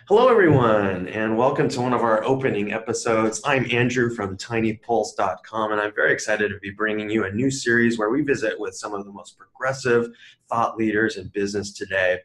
Hello, everyone, and welcome to one of our opening episodes. I'm Andrew from TINYpulse.com, and I'm very excited to be bringing you a new series where we visit with some of the most progressive thought leaders in business today.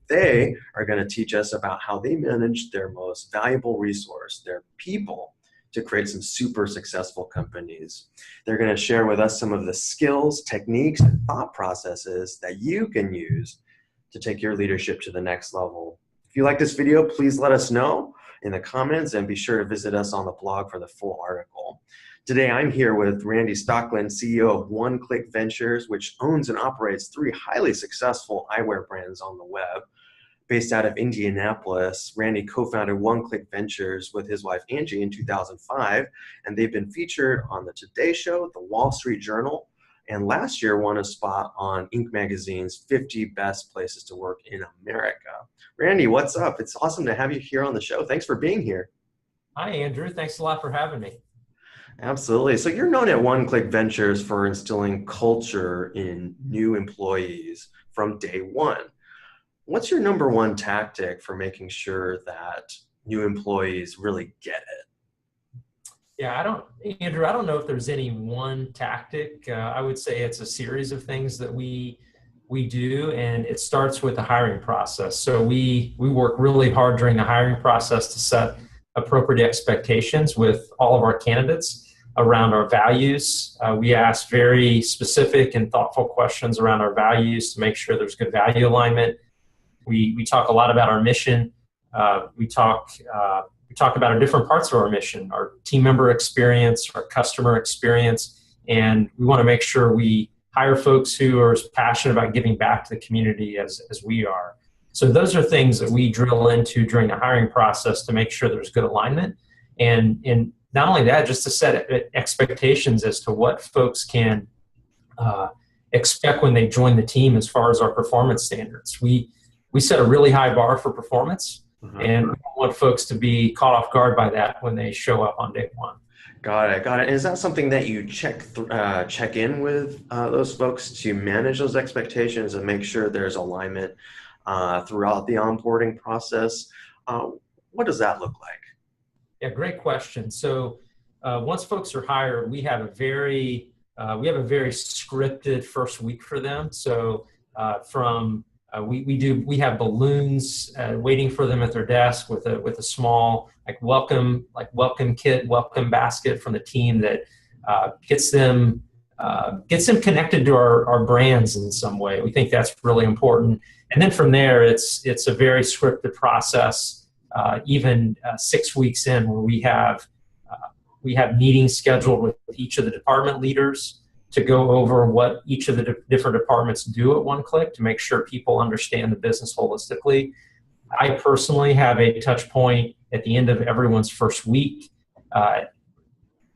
They are going to teach us about how they manage their most valuable resource, their people, to create some super successful companies. They're going to share with us some of the skills, techniques, and thought processes that you can use to take your leadership to the next level. If you like this video, please let us know in the comments and be sure to visit us on the blog for the full article. Today, I'm here with Randy Stocklin, CEO of One Click Ventures, which owns and operates three highly successful eyewear brands on the web. Based out of Indianapolis, Randy co-founded One Click Ventures with his wife Angie in 2005, and they've been featured on the Today Show, the Wall Street Journal, and last year won a spot on Inc. magazine's 50 Best Places to Work in America. Randy, what's up? It's awesome to have you here on the show. Thanks for being here. Hi, Andrew. Thanks a lot for having me. Absolutely. So you're known at One Click Ventures for instilling culture in new employees from day one. What's your number one tactic for making sure that new employees really get it? Yeah, Andrew, I don't know if there's any one tactic. I would say it's a series of things that we do, and it starts with the hiring process. So we work really hard during the hiring process to set appropriate expectations with all of our candidates around our values. We ask very specific and thoughtful questions around our values to make sure there's good value alignment. We talk a lot about our mission. We talk about our different parts of our mission, our team member experience, our customer experience, and we want to make sure we hire folks who are as passionate about giving back to the community as we are. So those are things that we drill into during the hiring process to make sure there's good alignment. And not only that, just to set expectations as to what folks can expect when they join the team as far as our performance standards. We set a really high bar for performance. And we want folks to be caught off guard by that when they show up on day one. Got it. And is that something that you check in with those folks to manage those expectations and make sure there's alignment throughout the onboarding process? What does that look like? Yeah, great question. So once folks are hired, we have a very scripted first week for them. So we have balloons waiting for them at their desk with a small welcome kit, welcome basket from the team that gets them connected to our brands in some way. We think that's really important. And then from there, it's a very scripted process. Even 6 weeks in, where we have meetings scheduled with each of the department leaders to go over what each of the different departments do at One Click to make sure people understand the business holistically. I personally have a touch point at the end of everyone's first week.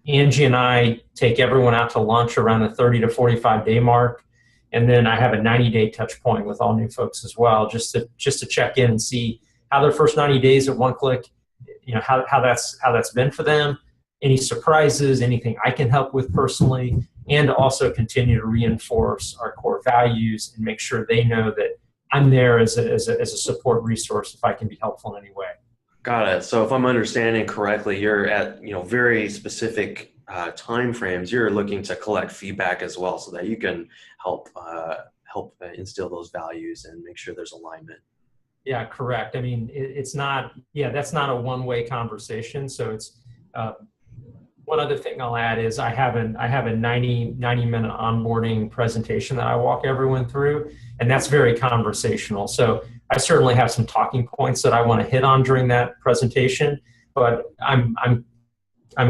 Angie and I take everyone out to lunch around the 30 to 45 day mark. And then I have a 90-day touch point with all new folks as well, just to check in and see how their first 90 days at One Click, how that's been for them, any surprises, anything I can help with personally, and to also continue to reinforce our core values and make sure they know that I'm there as a support resource if I can be helpful in any way. Got it. So if I'm understanding correctly, you're at very specific time frames. You're looking to collect feedback as well, so that you can help instill those values and make sure there's alignment. Yeah, correct. I mean, that's not a one-way conversation. So it's one other thing I'll add is I have a 90-minute onboarding presentation that I walk everyone through, and that's very conversational. So I certainly have some talking points that I want to hit on during that presentation, but I'm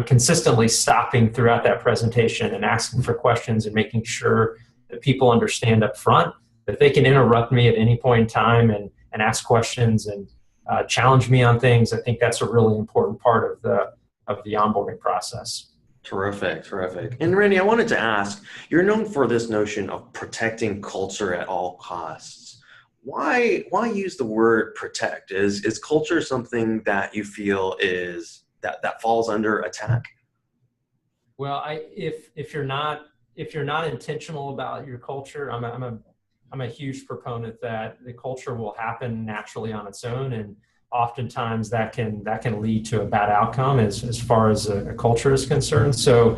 consistently stopping throughout that presentation and asking for questions and making sure that people understand up front that they can interrupt me at any point in time and ask questions and challenge me on things. I think that's a really important part of the onboarding process. Terrific. And Randy, I wanted to ask, you're known for this notion of protecting culture at all costs. Why use the word protect? Is culture something that you feel is that falls under attack? Well, if you're not intentional about your culture, I'm a huge proponent that the culture will happen naturally on its own, and oftentimes that can lead to a bad outcome as far as a culture is concerned. So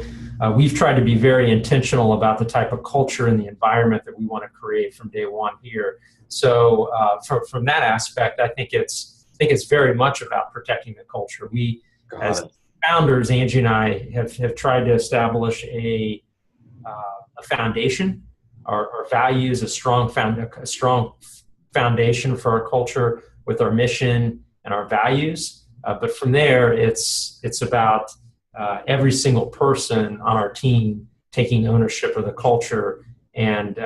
we've tried to be very intentional about the type of culture and the environment that we want to create from day one here. So from that aspect, I think it's very much about protecting the culture. We, as founders, Angie and I have tried to establish a foundation. Our values, a strong foundation for our culture with our mission and our values. But from there, it's about every single person on our team taking ownership of the culture and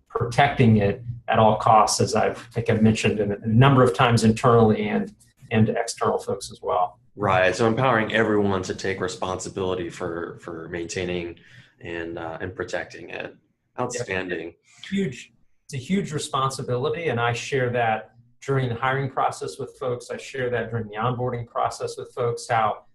protecting it at all costs, as I think I've mentioned a number of times internally and to external folks as well. Right. So empowering everyone to take responsibility for maintaining and protecting it. Outstanding. Yeah, it's a huge responsibility, and I share that during the hiring process with folks. I share that during the onboarding process with folks, how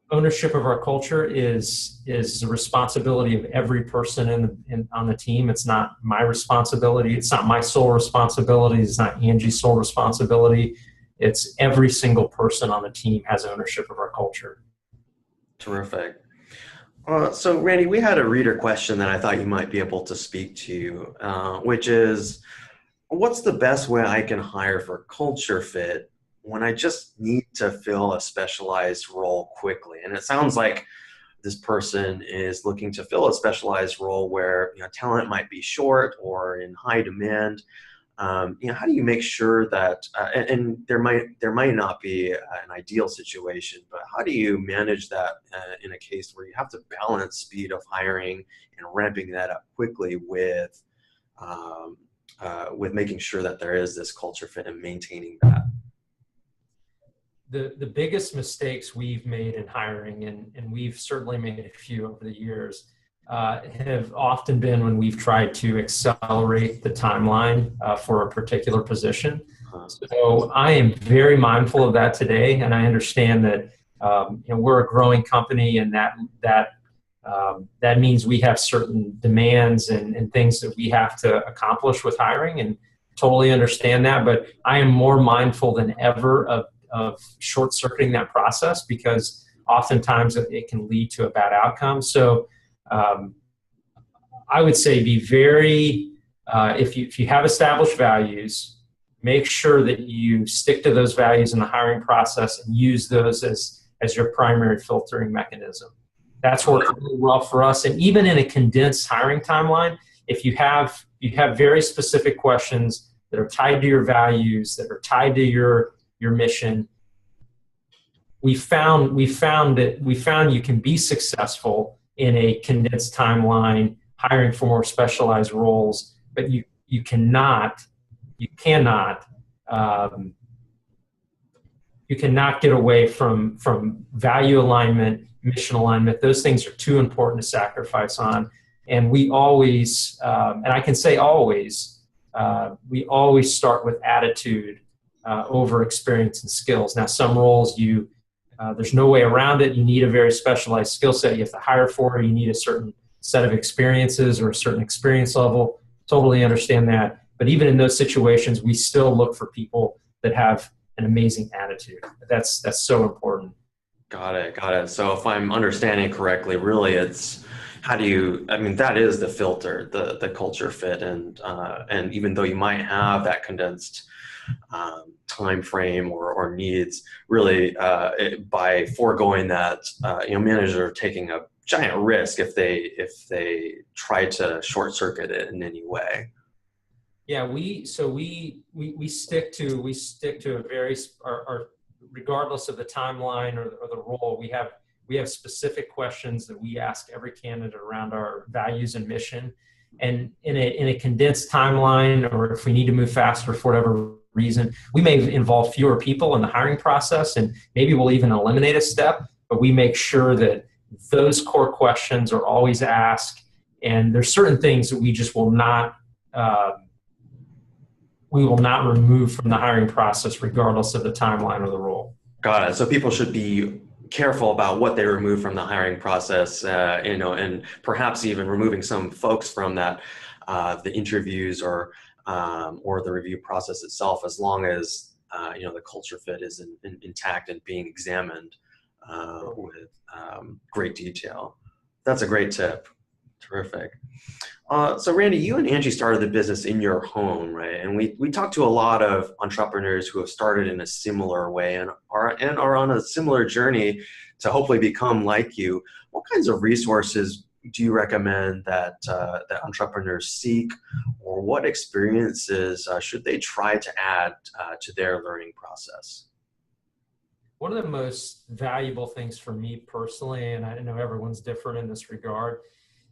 ownership of our culture is the responsibility of every person on the team. It's not my responsibility. It's not my sole responsibility. It's not Angie's sole responsibility. It's every single person on the team has ownership of our culture. Terrific. So Randy, we had a reader question that I thought you might be able to speak to, which is, what's the best way I can hire for culture fit when I just need to fill a specialized role quickly? And it sounds like this person is looking to fill a specialized role where talent might be short or in high demand. How do you make sure that, and there might not be an ideal situation, but how do you manage that in a case where you have to balance speed of hiring and ramping that up quickly with making sure that there is this culture fit and maintaining that? The biggest mistakes we've made in hiring, and we've certainly made a few over the years, have often been when we've tried to accelerate the timeline for a particular position. So I am very mindful of that today, and I understand that we're a growing company, and that means we have certain demands and things that we have to accomplish with hiring, and totally understand that. But I am more mindful than ever of short-circuiting that process, because oftentimes it can lead to a bad outcome. So I would say be very, if you have established values, make sure that you stick to those values in the hiring process and use those as your primary filtering mechanism. That's worked really well for us. And even in a condensed hiring timeline, if you have very specific questions that are tied to your values, that are tied to your mission, we found you can be successful in a condensed timeline, hiring for more specialized roles, but you cannot get away from value alignment, mission alignment. Those things are too important to sacrifice on. And we always, and I can say always, we always start with attitude over experience and skills. Now, some roles there's no way around it. You need a very specialized skill set. You have to hire for it. You need a certain set of experiences or a certain experience level. Totally understand that. But even in those situations, we still look for people that have an amazing attitude. That's so important. Got it. So if I'm understanding correctly, really it's that is the filter, the culture fit. And even though you might have that condensed time frame or needs, really by foregoing that, managers are taking a giant risk if they try to short circuit it in any way. Yeah, we stick to a very regardless of the timeline or the role, we have specific questions that we ask every candidate around our values and mission. And in a condensed timeline, or if we need to move faster for whatever reason, we may involve fewer people in the hiring process, and maybe we'll even eliminate a step, but we make sure that those core questions are always asked. And there's certain things that we just will not remove from the hiring process regardless of the timeline or the role. Got it. So people should be careful about what they remove from the hiring process, and perhaps even removing some folks from that, the interviews or the review process itself, as long as the culture fit is intact and being examined with great detail. That's a great tip. Terrific. So Randy, you and Angie started the business in your home, right? And we talked to a lot of entrepreneurs who have started in a similar way and are on a similar journey to hopefully become like you. What kinds of resources do you recommend that entrepreneurs seek, or what experiences should they try to add to their learning process? One of the most valuable things for me personally, and I know everyone's different in this regard,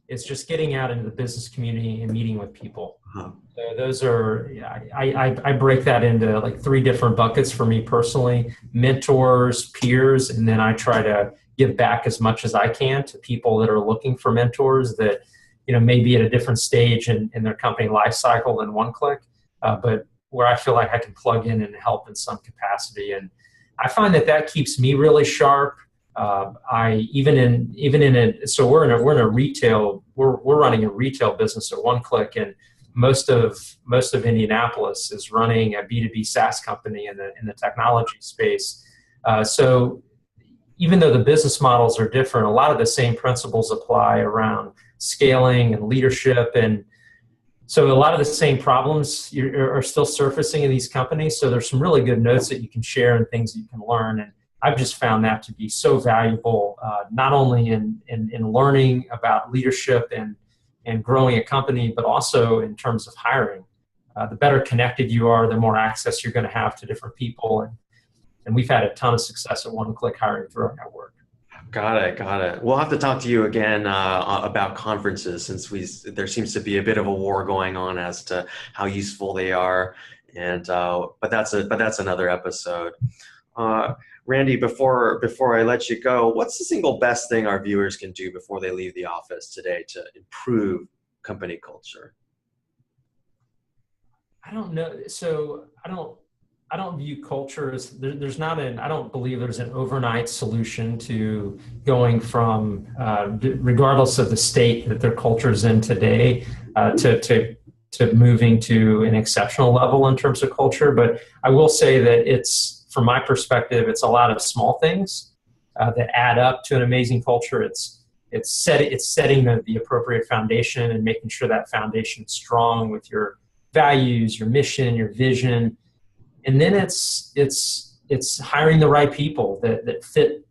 is just getting out into the business community and meeting with people. Uh-huh. So those are, I break that into like 3 different buckets for me personally: mentors, peers, and then I try to give back as much as I can to people that are looking for mentors that, may be at a different stage in their company life cycle than OneClick, but where I feel like I can plug in and help in some capacity. And I find that keeps me really sharp. So we're running a retail business at OneClick, and most of Indianapolis is running a B2B SaaS company in the technology space. So even though the business models are different, a lot of the same principles apply around scaling and leadership, and so a lot of the same problems are still surfacing in these companies. So there's some really good notes that you can share and things that you can learn. And I've just found that to be so valuable, not only in learning about leadership and growing a company, but also in terms of hiring. The better connected you are, the more access you're going to have to different people. And we've had a ton of success at OneClick hiring through our network. Got it. We'll have to talk to you again about conferences, since there seems to be a bit of a war going on as to how useful they are, and but that's another episode. Randy, before I let you go, what's the single best thing our viewers can do before they leave the office today to improve company culture? I don't know. So I don't view culture as I don't believe there's an overnight solution to going from, regardless of the state that their culture is in today, to moving to an exceptional level in terms of culture. But I will say that from my perspective, it's a lot of small things that add up to an amazing culture. It's setting the appropriate foundation and making sure that foundation is strong with your values, your mission, your vision. And then it's hiring the right people that fit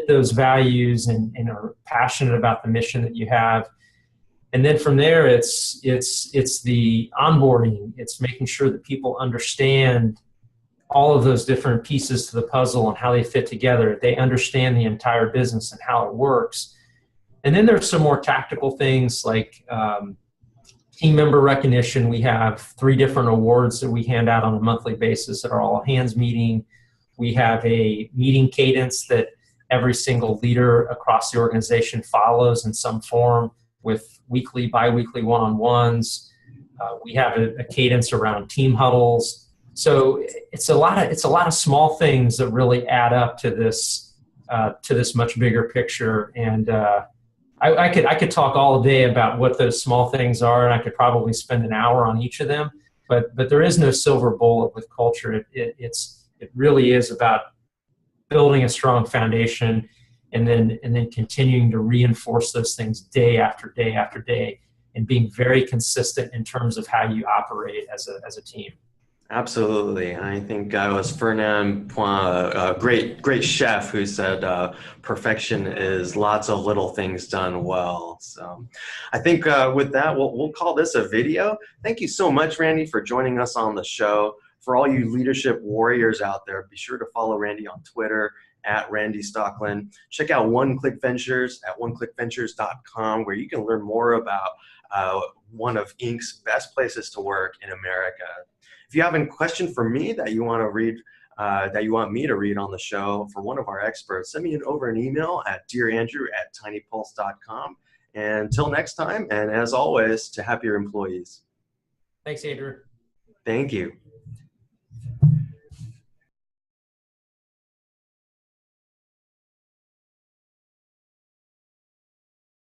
those values and are passionate about the mission that you have. And then from there, it's the onboarding. It's making sure that people understand all of those different pieces to the puzzle and how they fit together. They understand the entire business and how it works. And then there's some more tactical things like team member recognition. We have 3 different awards that we hand out on a monthly basis at our all hands meeting. We have a meeting cadence that every single leader across the organization follows in some form, with weekly, bi-weekly one-on-ones. We have a cadence around team huddles. So it's a lot of small things that really add up to this much bigger picture. And I could talk all day about what those small things are, and I could probably spend an hour on each of them. But there is no silver bullet with culture. It really is about building a strong foundation, and then continuing to reinforce those things day after day after day, and being very consistent in terms of how you operate as a team. Absolutely. I think it was Fernand Point, a great chef, who said perfection is lots of little things done well. So I think with that, we'll call this a video. Thank you so much, Randy, for joining us on the show. For all you leadership warriors out there, be sure to follow Randy on Twitter at Randy Stocklin. Check out OneClick Ventures at oneclickventures.com, where you can learn more about one of Inc.'s best places to work in America. If you have any question for me that you want to read, that you want me to read on the show for one of our experts, send me over an email at dearandrew@tinypulse.com. And until next time, and as always, to happier employees. Thanks, Andrew. Thank you.